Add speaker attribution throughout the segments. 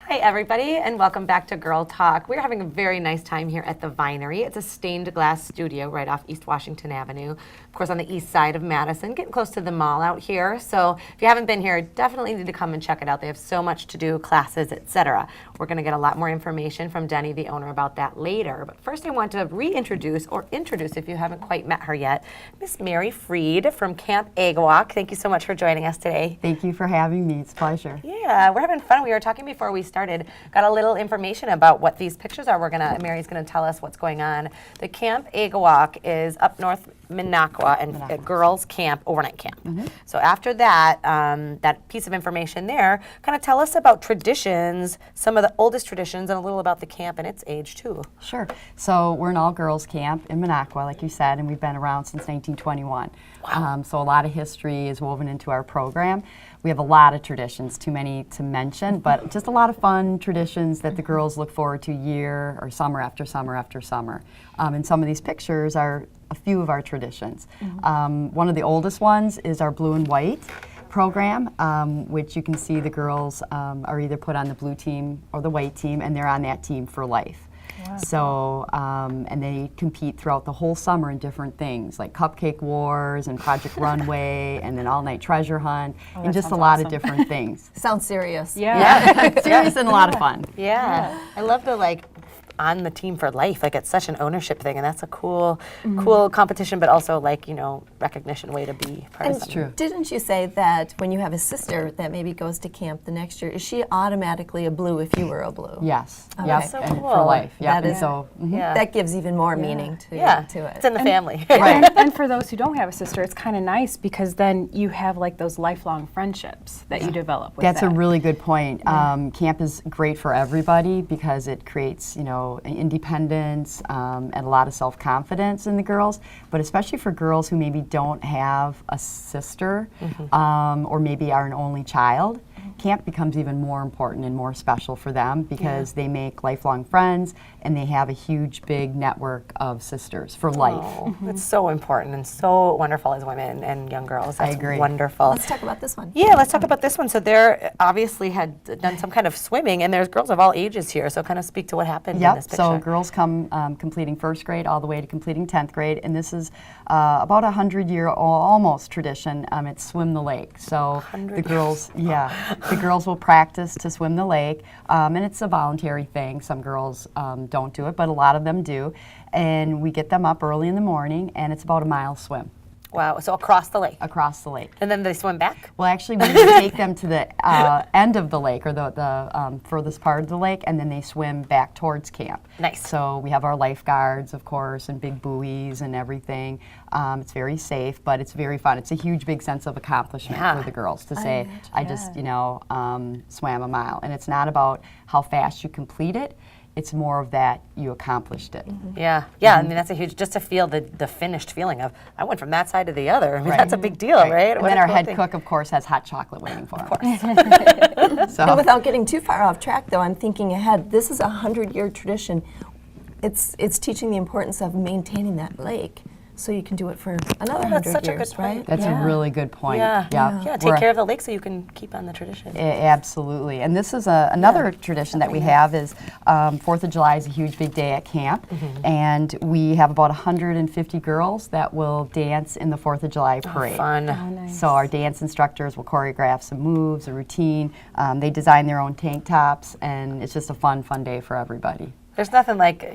Speaker 1: Hi everybody, and welcome back to Girl Talk. We're having a very nice time here at the Vinery. It's a stained glass studio right off East Washington Avenue, of course on the east side of Madison, getting close to the mall out here. So if you haven't been here, definitely need to come and check it out. They have so much to do, classes, etc. We're going to get a lot more information from Denny, the owner, about that later. But first I want to reintroduce, or introduce if you haven't quite met her yet, Miss Mary Freed from Camp Agawak. Thank you so much for joining us today.
Speaker 2: Thank you for having me. It's a pleasure.
Speaker 1: Yeah, we're having fun. We were talking before we started. Got a little information about what these pictures are. Mary's gonna tell us what's going on. The Camp Agawak is up north Minocqua and a girls camp, overnight camp. So after that, that piece of information there, kind of tell us about traditions, some of the oldest traditions, and a little about the camp and its age too.
Speaker 2: Sure. So we're an all-girls camp in Minocqua, like you said, and we've been around since 1921.
Speaker 1: Wow.
Speaker 2: So a lot of history is woven into our program. We have a lot of traditions, too many to mention, but just a lot of fun traditions that the girls look forward to year or summer after summer after summer. And some of these pictures are a few of our traditions. One of the oldest ones is our blue and white program, which you can see the girls are either put on the blue team or the white team, and they're on that team for life. Wow. So, and they compete throughout the whole summer in different things, like Cupcake Wars and Project Runway, and then All Night Treasure Hunt, and just a lot of different things.
Speaker 3: Sounds serious.
Speaker 2: Yeah. Serious and a lot of fun.
Speaker 1: Yeah. I love the on the team for life. Like it's such an ownership thing, and that's a cool competition, but also recognition way to be part of something.
Speaker 2: That's true.
Speaker 3: Didn't you say that when you have a sister that maybe goes to camp the next year, is she automatically a blue if you were a blue?
Speaker 2: Yes.
Speaker 3: Okay.
Speaker 2: Yep.
Speaker 1: So
Speaker 2: and
Speaker 1: cool.
Speaker 2: for life. Yep.
Speaker 3: That is, that gives even more meaning to it.
Speaker 1: It's in the family.
Speaker 2: Right.
Speaker 4: And for those who don't have a sister, it's kind of nice because then you have those lifelong friendships that you develop with
Speaker 2: That's
Speaker 4: that.
Speaker 2: a really good point. Camp is great for everybody because it creates, independence and a lot of self-confidence in the girls, but especially for girls who maybe don't have a sister or maybe are an only child. Camp becomes even more important and more special for them because they make lifelong friends and they have a huge, big network of sisters for life.
Speaker 1: It's so important and so wonderful as women and young girls. That's
Speaker 2: I agree.
Speaker 1: Wonderful.
Speaker 3: Let's talk about this one.
Speaker 1: Yeah, let's talk about this one. So they're obviously had done some kind of swimming, and there's girls of all ages here. So kind of speak to what happened in this picture.
Speaker 2: So girls come completing first grade all the way to completing 10th grade, and this is about a 100-year almost tradition. It's swim the lake. So the girls, the girls will practice to swim the lake, and it's a voluntary thing. Some girls don't do it, but a lot of them do. And we get them up early in the morning, and it's about a mile swim.
Speaker 1: Wow, so across the lake.
Speaker 2: Across the lake.
Speaker 1: And then they swim back?
Speaker 2: Well, actually, we take them to the end of the lake, or the furthest part of the lake, and then they swim back towards camp.
Speaker 1: Nice.
Speaker 2: So we have our lifeguards, of course, and big buoys and everything. It's very safe, but it's very fun. It's a huge, big sense of accomplishment for the girls to say, I just, swam a mile. And it's not about how fast you complete it. It's more of that you accomplished it.
Speaker 1: Yeah, I mean that's a huge, just to feel the finished feeling of, I went from that side to the other. I mean that's a big deal, right?
Speaker 2: And then our head cook, of course, has hot chocolate waiting for him.
Speaker 3: And without getting too far off track though, I'm thinking ahead. This is a 100-year tradition. It's teaching the importance of maintaining that lake. So you can do it for another 100 years, right?
Speaker 2: That's a really good point.
Speaker 1: Yeah, take care of the lake so you can keep on the tradition.
Speaker 2: Absolutely. And this is another tradition that we have is 4th of July is a huge big day at camp. And we have about 150 girls that will dance in the 4th of July parade.
Speaker 1: Fun.
Speaker 4: Oh, nice.
Speaker 2: So our dance instructors will choreograph some moves, a routine. They design their own tank tops, and it's just a fun day for everybody.
Speaker 1: There's nothing like,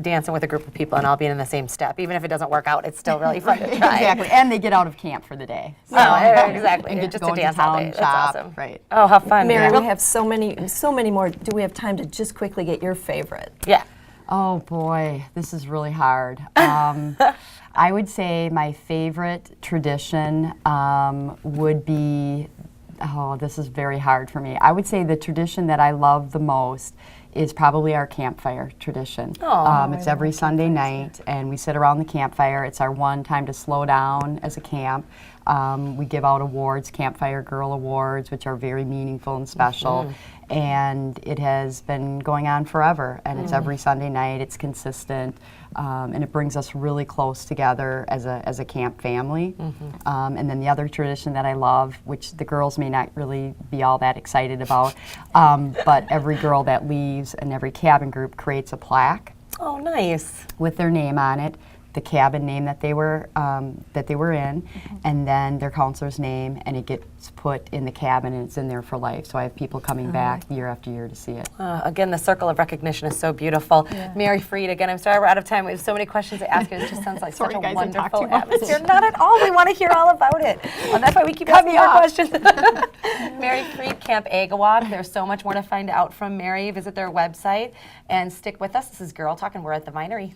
Speaker 1: dancing with a group of people and all being in the same step. Even if it doesn't work out, it's still really fun to try.
Speaker 2: Exactly. And they get out of camp for the day.
Speaker 1: So, exactly.
Speaker 2: And get
Speaker 1: just
Speaker 2: to go
Speaker 1: to dance
Speaker 2: into
Speaker 1: all
Speaker 2: town,
Speaker 1: day. That's
Speaker 2: shop.
Speaker 1: awesome.
Speaker 2: Right.
Speaker 1: Oh, how fun.
Speaker 3: Mary, we have so many more. Do we have time to just quickly get your favorite?
Speaker 1: Yeah.
Speaker 2: Oh boy, this is really hard. I would say my favorite tradition would be, this is very hard for me. I would say the tradition that I love the most is probably our campfire tradition. It's every Sunday night, and we sit around the campfire. It's our one time to slow down as a camp. We give out awards, Campfire Girl Awards, which are very meaningful and special. And it has been going on forever, and it's every Sunday night. It's consistent, and it brings us really close together as a camp family. And then the other tradition that I love, which the girls may not really be all that excited about, but every girl that leaves and every cabin group creates a plaque
Speaker 1: Oh, nice.
Speaker 2: with their name on it, the cabin name that they were in, and then their counselor's name, and it gets put in the cabin, and it's in there for life. So I have people coming back year after year to see it.
Speaker 1: Again, the circle of recognition is so beautiful. Mary Freed, again, I'm sorry we're out of time. We have so many questions to ask you. It just sounds like
Speaker 2: Sorry,
Speaker 1: such a
Speaker 2: guys, I talked
Speaker 1: wonderful
Speaker 2: too much.
Speaker 1: atmosphere. Not at all. We want to hear all about it. That's why we keep asking more questions. Mary Freed, Camp Agawak. There's so much more to find out from Mary. Visit their website and stick with us. This is Girl Talk, and we're at the Vinery.